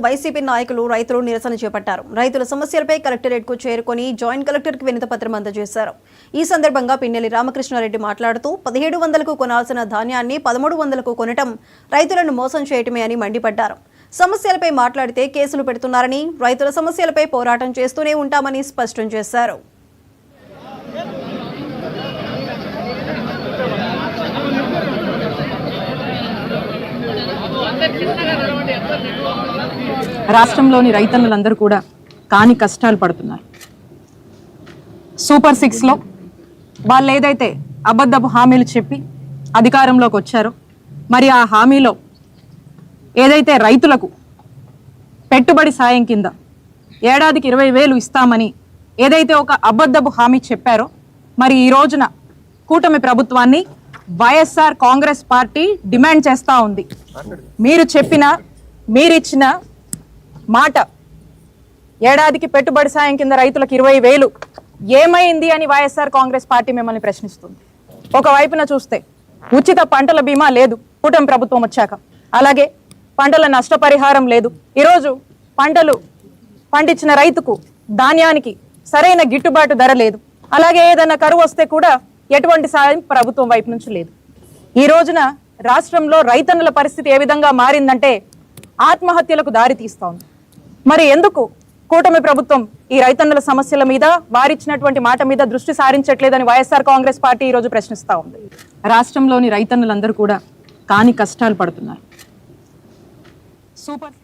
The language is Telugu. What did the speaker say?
వైసీపీ నాయకులు రైతులు నిరసన చేపట్టారు. రైతుల సమస్యలపై కలెక్టరేట్కు చేరుకొని జాయింట్ కలెక్టర్కి వినతిపత్రం అందజేశారు. ఈ సందర్భంగా పిన్నెల్లి రామకృష్ణారెడ్డి మాట్లాడుతూ 1700కు కొనాల్సిన ధాన్యాన్ని 1300కు కొనటం రైతులను మోసం చేయటమే అని మండిపడ్డారు. సమస్యలపై మాట్లాడితే కేసులు పెడుతున్నారని, రైతుల సమస్యలపై పోరాటం చేస్తూనే ఉంటామని స్పష్టం చేశారు. రాష్ట్రంలోని రైతన్నులందరూ కూడా కాని కష్టాలు పడుతున్నారు. సూపర్ 6లో వాళ్ళు ఏదైతే అబద్ధపు హామీలు చెప్పి అధికారంలోకి వచ్చారో, మరి ఆ హామీలో ఏదైతే రైతులకు పెట్టుబడి సాయం కింద ఏడాదికి 20,000 ఇస్తామని ఏదైతే ఒక అబద్ధపు హామీ చెప్పారో, మరి ఈ రోజున కూటమి ప్రభుత్వాన్ని వైఎస్ఆర్ కాంగ్రెస్ పార్టీ డిమాండ్ చేస్తూ ఉంది. మీరిచ్చిన మాట ఏడాదికి పెట్టుబడి సాయం కింద రైతులకు 20,000 ఏమైంది అని వైఎస్ఆర్ కాంగ్రెస్ పార్టీ మిమ్మల్ని ప్రశ్నిస్తుంది. ఒకవైపున చూస్తే ఉచిత పంటల బీమా లేదు కూటమి ప్రభుత్వం వచ్చాక, అలాగే పంటల నష్టపరిహారం లేదు. ఈరోజు పంటలు పండించిన రైతుకు ధాన్యానికి సరైన గిట్టుబాటు ధర లేదు. అలాగే ఏదైనా కరువు వస్తే కూడా ఎటువంటి సాయం ప్రభుత్వం వైపు నుంచి లేదు. ఈ రోజున రాష్ట్రంలో రైతన్నుల పరిస్థితి ఏ విధంగా మారిందంటే ఆత్మహత్యలకు దారి తీస్తోంది. మరి ఎందుకు కూటమి ప్రభుత్వం ఈ రైతన్నుల సమస్యల మీద, వారిచ్చినటువంటి మాట మీద దృష్టి సారించట్లేదని వైఎస్ఆర్ కాంగ్రెస్ పార్టీ ఈరోజు ప్రశ్నిస్తూ ఉంది. రాష్ట్రంలోని రైతన్నులందరూ కూడా కాని కష్టాలు పడుతున్నారు. సూపర్